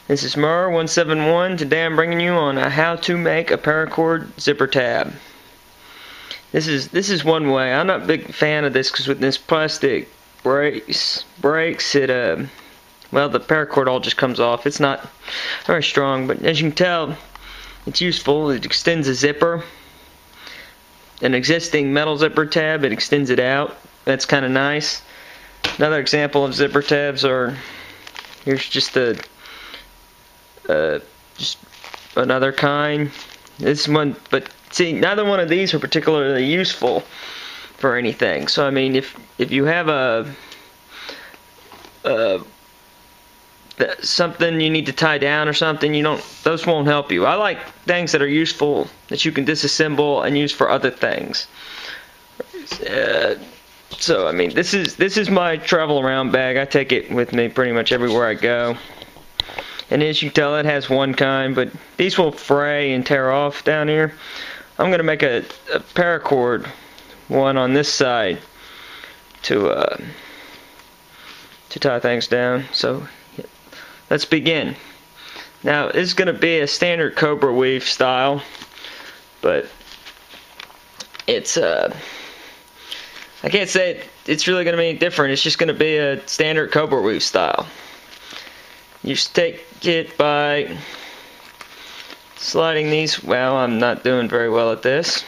This is Mer171. Today I'm bringing you on how to make a paracord zipper tab. This is one way. I'm not a big fan of this because with this plastic breaks it well, the paracord all just comes off. It's not very strong, but as you can tell, it's useful. It extends a zipper. An existing metal zipper tab, it extends it out. That's kind of nice. Another example of zipper tabs are, here's just another kind. This one, but see, neither one of these are particularly useful for anything. So I mean, if you have something you need to tie down or something, those won't help you. I like things that are useful that you can disassemble and use for other things. So I mean, this is my travel around bag. I take it with me pretty much everywhere I go. And as you can tell, it has one kind, but these will fray and tear off down here. I'm going to make a paracord one on this side to tie things down. So let's begin. Now this is going to be a standard cobra weave style, but it's I can't say it's really going to be any different. It's just going to be a standard cobra weave style. You just take it by sliding these. Well, I'm not doing very well at this.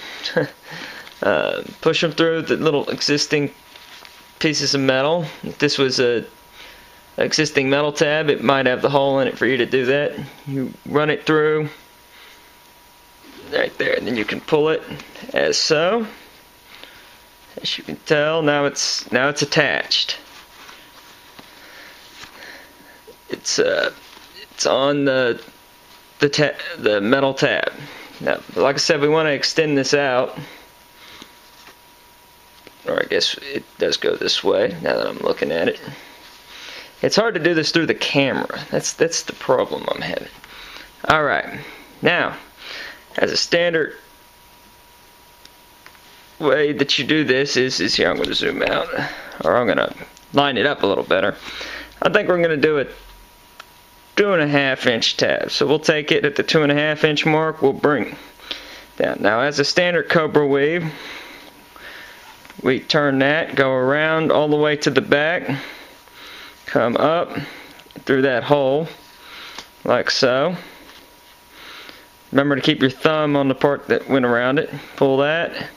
Push them through the little existing pieces of metal. If this was a existing metal tab, it might have the hole in it for you to do that. You run it through right there, and then you can pull it as so. As you can tell, now it's attached. It's on the metal tab. Now, like I said, we want to extend this out, or I guess it does go this way. Now that I'm looking at it, it's hard to do this through the camera. That's the problem I'm having. All right, now as a standard way that you do this is here. I'm going to zoom out, or I'm going to line it up a little better. I think we're going to do it 2.5 inch tab. So we'll take it at the 2.5 inch mark. We'll bring down. Now as a standard cobra weave, we turn that, go around all the way to the back, come up through that hole like so. Remember to keep your thumb on the part that went around it. Pull that.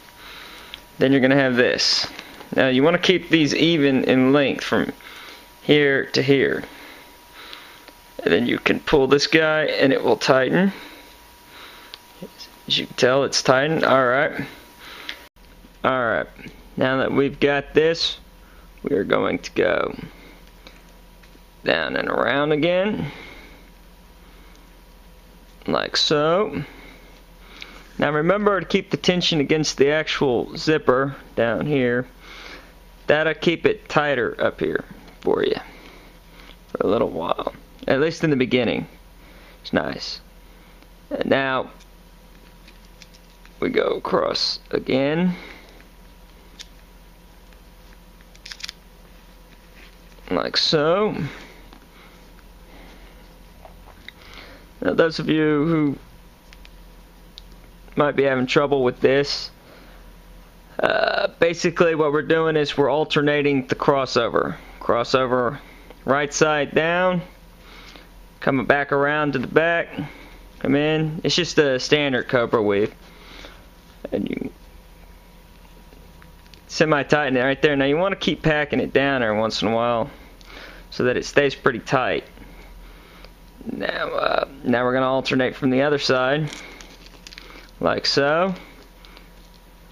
Then you're going to have this. Now you want to keep these even in length from here to here. And then you can pull this guy and it will tighten. As you can tell, it's tightened. Alright. Alright. Now that we've got this, we are going to go down and around again. Like so. Now remember to keep the tension against the actual zipper down here. That'll keep it tighter up here for you for a little while. At least in the beginning. It's nice. And now we go across again. Like so. Now those of you who might be having trouble with this, basically what we're doing is we're alternating the crossover. Crossover right side down. Coming back around to the back, come in. It's just a standard cobra weave, and you semi-tighten it right there. Now you want to keep packing it down every once in a while, so that it stays pretty tight. Now we're going to alternate from the other side, like so.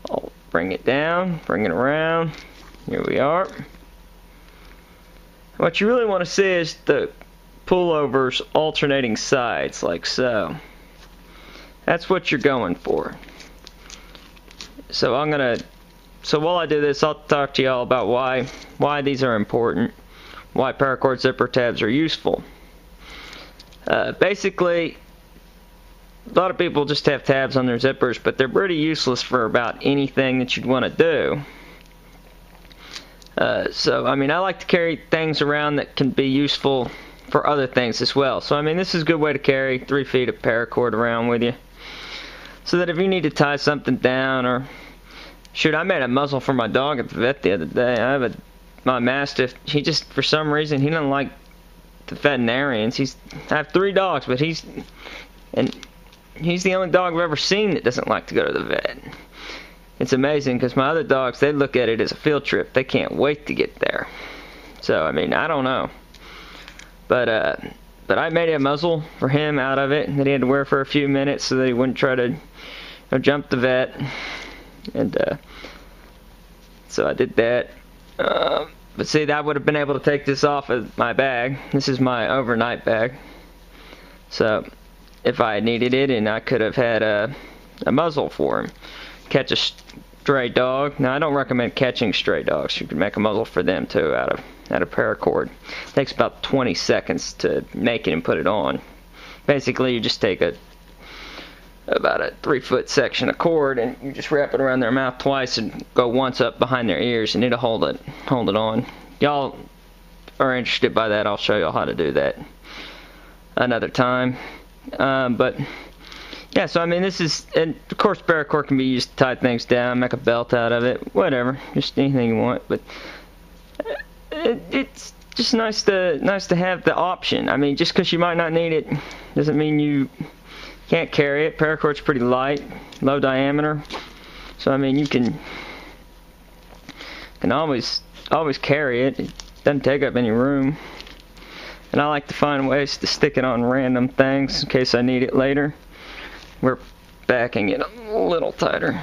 I'll bring it down, bring it around. Here we are. What you really want to see is the pullovers alternating sides, like so. That's what you're going for. So while I do this, I'll talk to y'all about why these are important, why paracord zipper tabs are useful. Basically, a lot of people just have tabs on their zippers, but they're pretty useless for about anything that you'd want to do. So I mean, I like to carry things around that can be useful for other things as well. So I mean, this is a good way to carry 3 feet of paracord around with you, so that if you need to tie something down, or shoot, I made a muzzle for my dog at the vet the other day. I have my Mastiff. He just, for some reason, he doesn't like the veterinarians. I have 3 dogs, but he's the only dog I've ever seen that doesn't like to go to the vet. It's amazing, because my other dogs, they look at it as a field trip. They can't wait to get there. So I mean, I don't know, but I made a muzzle for him out of it that he had to wear for a few minutes so that he wouldn't try to jump the vet, and so I did that. But see, I would have been able to take this off of my bag. This is my overnight bag. So if I needed it, and I could have had a muzzle for him. Catch a stray dog. Now, I don't recommend catching stray dogs. You can make a muzzle for them too out of paracord. It takes about 20 seconds to make it and put it on. Basically, you just take about a 3-foot section of cord, and you just wrap it around their mouth twice and go once up behind their ears, and it'll hold it on. Y'all are interested by that, I'll show y'all how to do that another time. But yeah, so I mean, this is, and of course paracord can be used to tie things down, make a belt out of it, whatever, just anything you want. But it's just nice to have the option. I mean, just because you might not need it doesn't mean you can't carry it. Paracord's pretty light, low diameter, so I mean, you can always carry it. It doesn't take up any room. And I like to find ways to stick it on random things in case I need it later. We're backing it a little tighter.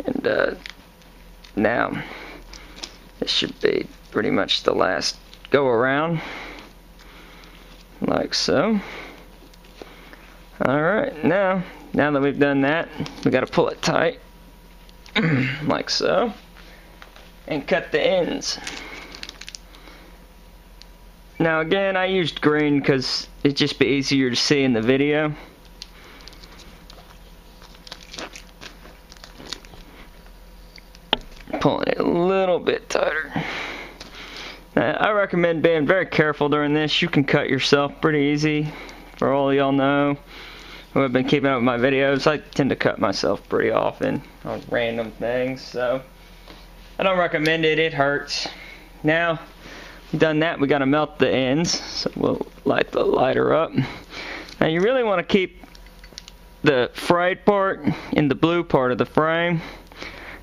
And now, this should be pretty much the last go around. Like so. Alright, now that we've done that, we gotta pull it tight. Like so. And cut the ends. Now again, I used green because it'd just be easier to see in the video. Pulling it a little bit tighter. Now, I recommend being very careful during this. You can cut yourself pretty easy. For all y'all know who have been keeping up with my videos, I tend to cut myself pretty often on random things, so I don't recommend it. It hurts. Now we've done that, we got to melt the ends, so we'll light the lighter up. Now you really want to keep the frayed part in the blue part of the frame,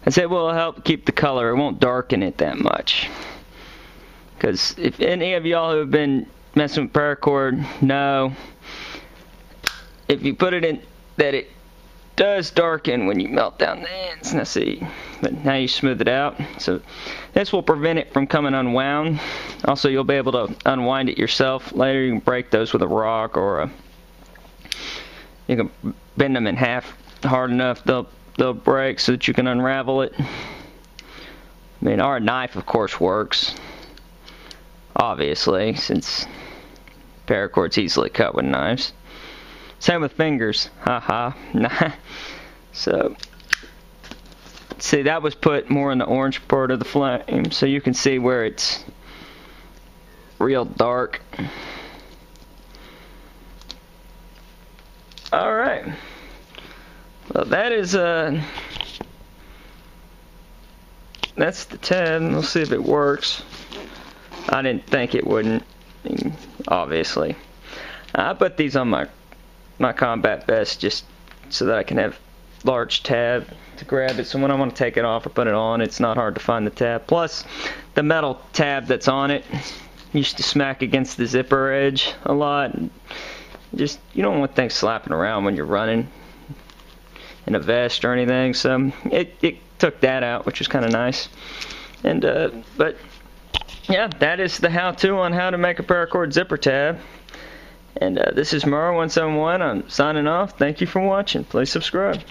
as it will help keep the color. It won't darken it that much. Because if any of y'all who have been messing with paracord know, if you put it in, that it does darken when you melt down the ends. Now see, but now you smooth it out. So this will prevent it from coming unwound. Also, you'll be able to unwind it yourself later. You can break those with a rock, or you can bend them in half hard enough they'll break so that you can unravel it. I mean, our knife of course works, obviously, since paracord's easily cut with knives. Same with fingers, haha. So, see, that was put more in the orange part of the flame, so you can see where it's real dark. Alright. Well, that is, that's the tab. We'll see if it works. I didn't think it wouldn't, I mean, obviously. I put these on my combat vest just so that I can have large tab to grab it, so when I want to take it off or put it on, it's not hard to find the tab. Plus, the metal tab that's on it used to smack against the zipper edge a lot. Just, you don't want things slapping around when you're running in a vest or anything, so it took that out, which was kind of nice. And but yeah, that is the how-to on how to make a paracord zipper tab. And this is Mara171. I'm signing off. Thank you for watching. Please subscribe.